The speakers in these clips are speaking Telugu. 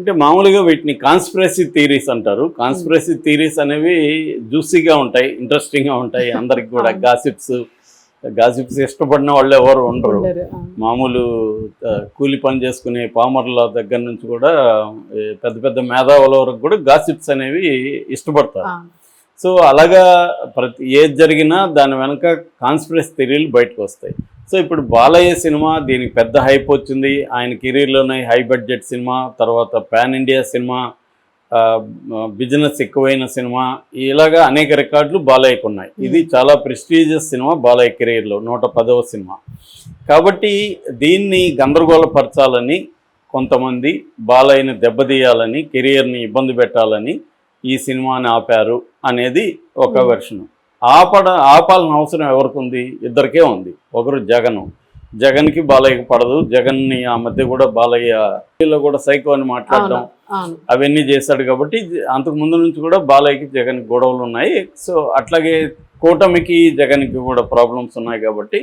అంటే మామూలుగా వీటిని కాన్స్పిరసీ థియరీస్ అంటారు. కాన్స్పిరసీ థియరీస్ అనేవి జ్యూసీగా ఉంటాయి, ఇంట్రెస్టింగ్గా ఉంటాయి. అందరికి కూడా గాసిప్స్ ఇష్టపడిన వాళ్ళు ఎవరు ఉండరు. మామూలు కూలి పని చేసుకునే పామర్ల దగ్గర నుంచి కూడా పెద్ద పెద్ద మేధావుల వరకు కూడా గాసిప్స్ అనేవి ఇష్టపడతారు. సో అలాగా ప్రతి ఏది జరిగినా దాని వెనక కాన్స్పిరసీ థియరీలు బయటకు వస్తాయి. సో ఇప్పుడు బాలయ్య సినిమా దీనికి పెద్ద హైప్ వచ్చింది. ఆయన కెరీర్లోనే హై బడ్జెట్ సినిమా, తర్వాత పాన్ ఇండియా సినిమా, బిజినెస్ ఎక్కువైన సినిమా, ఇలాగా అనేక రికార్డులు బాలయ్యకు ఉన్నాయి. ఇది చాలా ప్రెస్టీజియస్ సినిమా బాలయ్య కెరీర్లో, 110వ సినిమా. కాబట్టి దీన్ని గందరగోళపరచాలని కొంతమంది, బాలయ్యని దెబ్బతీయాలని, కెరియర్ని ఇబ్బంది పెట్టాలని ఈ సినిమాని ఆపారు అనేది ఒక వెర్షన్. ఆపాలని అవసరం ఎవరికి ఉంది? ఇద్దరికే ఉంది. ఒకరు జగన్కి బాలయ్యకి పడదు. జగన్ని ఆ మధ్య కూడా బాలయ్య కూడా సైకో అని మాట్లాడడం అవన్నీ చేశాడు. కాబట్టి అంతకు ముందు నుంచి కూడా బాలయ్యకి జగన్కి గొడవలు ఉన్నాయి. సో అట్లాగే కూటమికి జగన్కి కూడా ప్రాబ్లమ్స్ ఉన్నాయి. కాబట్టి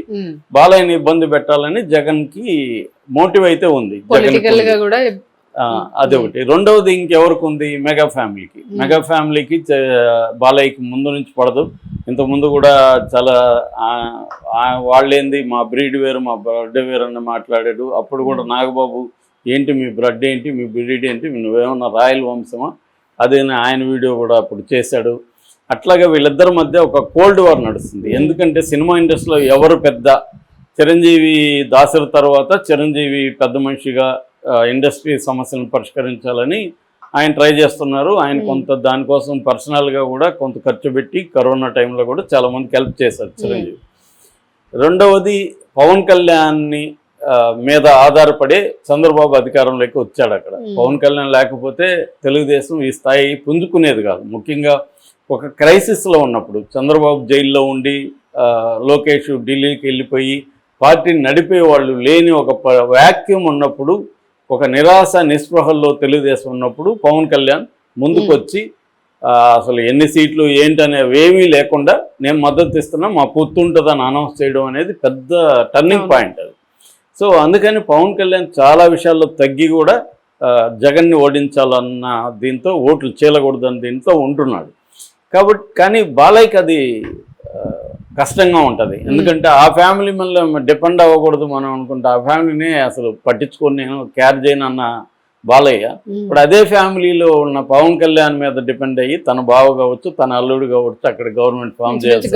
బాలయ్యని ఇబ్బంది పెట్టాలని జగన్కి మోటివ్ అయితే ఉంది. అదొకటి. రెండవది ఇంకెవరికి ఉంది? మెగా ఫ్యామిలీకి బాలయ్యకి ముందు నుంచి పడదు. ఇంతకుముందు కూడా చాలా వాళ్ళేంది మా బ్రీడ్ వేరు, మా బ్లడ్ వేరు అని మాట్లాడాడు. అప్పుడు కూడా నాగబాబు ఏంటి మీ బ్లడ్ ఏంటి, మీ బ్రీడ్ ఏంటి, నువ్వేమన్నా రాయల్ వంశమా, అదే ఆయన వీడియో కూడా అప్పుడు చేశాడు. అట్లాగే వీళ్ళిద్దరి మధ్య ఒక కోల్డ్ వార్ నడుస్తుంది. ఎందుకంటే సినిమా ఇండస్ట్రీలో ఎవరు పెద్ద, చిరంజీవి దాసరి తర్వాత చిరంజీవి పెద్ద మనిషిగా ఇండస్ట్రీ సమస్యలను పరిష్కరించాలని ఆయన ట్రై చేస్తున్నారు. ఆయన కొంత దానికోసం పర్సనల్గా కూడా కొంత ఖర్చు పెట్టి కరోనా టైంలో కూడా చాలామందికి హెల్ప్ చేశారు చిరంజీవి. రెండవది పవన్ కళ్యాణ్ని మీద ఆధారపడే చంద్రబాబు అధికారంలోకి వచ్చాడు. అక్కడ పవన్ కళ్యాణ్ లేకపోతే తెలుగుదేశం ఈ స్థాయి పుంజుకునేది కాదు. ముఖ్యంగా ఒక క్రైసిస్లో ఉన్నప్పుడు, చంద్రబాబు జైల్లో ఉండి లోకేష్ ఢిల్లీకి వెళ్ళిపోయి పార్టీని నడిపే వాళ్ళు లేని ఒక వ్యాక్యూమ్ ఉన్నప్పుడు, ఒక నిరాశ నిస్పృహల్లో తెలుగుదేశం ఉన్నప్పుడు పవన్ కళ్యాణ్ ముందుకు వచ్చి అసలు ఎన్ని సీట్లు ఏంటనేవి ఏమీ లేకుండా నేను మద్దతు ఇస్తున్నా, మా పొత్తు ఉంటుందని అనౌన్స్ చేయడం అనేది పెద్ద టర్నింగ్ పాయింట్ అది. సో అందుకని పవన్ కళ్యాణ్ చాలా విషయాల్లో తగ్గి కూడా జగన్ని ఓడించాలన్న దీంతో, ఓట్లు చీలకూడదని దీంతో ఉంటున్నాడు. కాబట్టి కానీ బాలయ్యకి అది కష్టంగా ఉంటుంది. ఎందుకంటే ఆ ఫ్యామిలీ మళ్ళీ డిపెండ్ అవ్వకూడదు మనం అనుకుంటే, ఆ ఫ్యామిలీని అసలు పట్టించుకొని నేను కేర్ చేయను అన్న బాలయ్య ఇప్పుడు అదే ఫ్యామిలీలో ఉన్న పవన్ కళ్యాణ్ మీద డిపెండ్ అయ్యి తన బావ కావచ్చు, తన అల్లుడు కావచ్చు, అక్కడ గవర్నమెంట్ ఫామ్ చేయాల్సి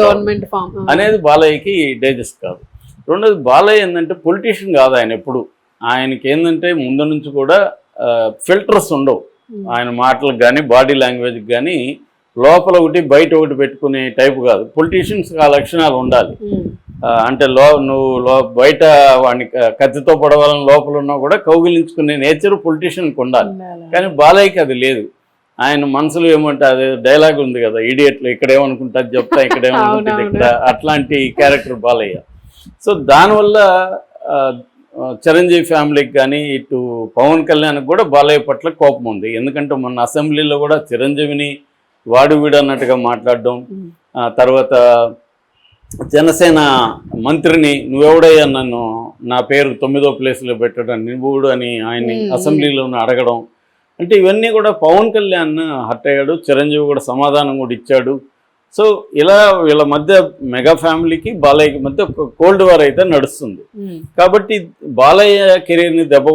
అనేది బాలయ్యకి డైజెస్ట్ కాదు. రెండోది, బాలయ్య ఏంటంటే పొలిటీషియన్ కాదు ఆయన. ఎప్పుడు ఆయనకి ఏంటంటే ముందు నుంచి కూడా ఫిల్టర్స్ ఉండవు. ఆయన మాటలకు కానీ బాడీ లాంగ్వేజ్కి కానీ లోపల ఒకటి బయట ఒకటి పెట్టుకునే టైపు కాదు. పొలిటీషియన్స్ ఆ లక్షణాలు ఉండాలి. అంటే నువ్వు బయట వాడిని కత్తితో పొడవాలని లోపల ఉన్నా కూడా కౌగిలించుకునే నేచర్ పొలిటీషియన్కి ఉండాలి. కానీ బాలయ్యకి అది లేదు. ఆయన మనసులో ఏమంటే అదే డైలాగ్ ఉంది కదా, ఇడియట్లు ఇక్కడ ఏమనుకుంటా చెప్తా, ఇక్కడ ఏమనుకుంటుంది ఇక్కడ, అట్లాంటి క్యారెక్టర్ బాలయ్య. సో దానివల్ల చిరంజీవి ఫ్యామిలీకి కానీ ఇటు పవన్ కళ్యాణ్కి కూడా బాలయ్య పట్ల కోపం ఉంది. ఎందుకంటే మొన్న అసెంబ్లీలో కూడా చిరంజీవిని వాడు వీడు అన్నట్టుగా మాట్లాడడం, తర్వాత జనసేన మంత్రిని నువ్వెవడయ్యా నన్ను నా పేరు 9వ ప్లేస్లో పెట్టడం, నువ్వుడు అని ఆయన్ని అసెంబ్లీలోనే అడగడం, అంటే ఇవన్నీ కూడా పవన్ కళ్యాణ్ హర్ట్ అయ్యాడు. చిరంజీవి కూడా సమాధానం కూడా ఇచ్చాడు. సో ఇలా వీళ్ళ మధ్య మెగా ఫ్యామిలీకి బాలయ్యకి మధ్య ఒక కోల్డ్ వార్ అయితే నడుస్తుంది. కాబట్టి బాలయ్య కెరీర్ని దెబ్బ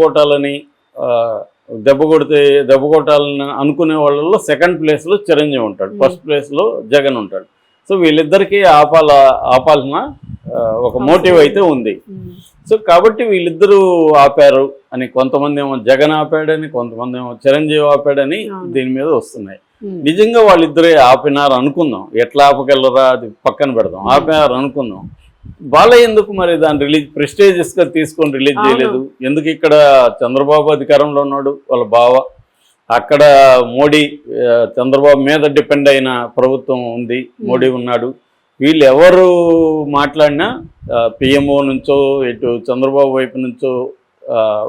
కొట్టాలని అనుకునే వాళ్ళలో సెకండ్ ప్లేస్లో చిరంజీవి ఉంటాడు, ఫస్ట్ ప్లేస్లో జగన్ ఉంటాడు. సో వీళ్ళిద్దరికీ ఆపాల్సిన ఒక మోటివ్ అయితే ఉంది. సో కాబట్టి వీళ్ళిద్దరూ ఆపారు అని, కొంతమంది ఏమో జగన్ ఆపాడని, కొంతమంది ఏమో చిరంజీవి ఆపాడని దీని మీద వస్తున్నాయి. నిజంగా వాళ్ళిద్దరే ఆపినారు అనుకుందాం, ఎట్లా ఆపగలరా అది పక్కన పెడదాం, ఆపినారు అనుకుందాం. బాలయ్య ఎందుకు మరి దాన్ని ప్రెస్టీజియస్గా తీసుకొని రిలీజ్ చేయలేదు? ఎందుకు? ఇక్కడ చంద్రబాబు అధికారంలో ఉన్నాడు, వాళ్ళ బావ, అక్కడ మోడీ, చంద్రబాబు మీద డిపెండ్ అయిన ప్రభుత్వం ఉంది, మోడీ ఉన్నాడు. వీళ్ళు ఎవరు మాట్లాడినా పిఎంఓ నుంచో ఇటు చంద్రబాబు వైపు నుంచో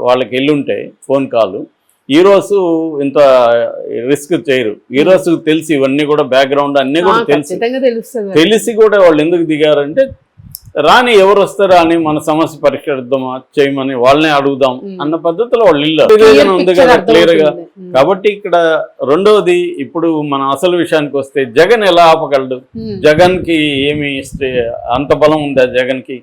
వాళ్ళకి వెళ్ళుంటే ఫోన్ కాల్, హీరోస్ ఇంత రిస్క్ చేయరు. హీరోస్ తెలిసి ఇవన్నీ కూడా బ్యాక్గ్రౌండ్ అన్నీ కూడా తెలిసి కూడా వాళ్ళు ఎందుకు దిగారంటే రాని ఎవరు వస్తారా అని మన సమస్య పరిష్కరిద్దామా చేయమని వాళ్ళని అడుగుదాం అన్న పద్ధతిలో వాళ్ళు ఇల్లు ఉంది కదా క్లియర్ గా. కాబట్టి ఇక్కడ రెండవది, ఇప్పుడు మన అసలు విషయానికి వస్తే జగన్ ఎలా ఆపగలడు? జగన్ కి ఏమి అంత బలం ఉందా జగన్ కి?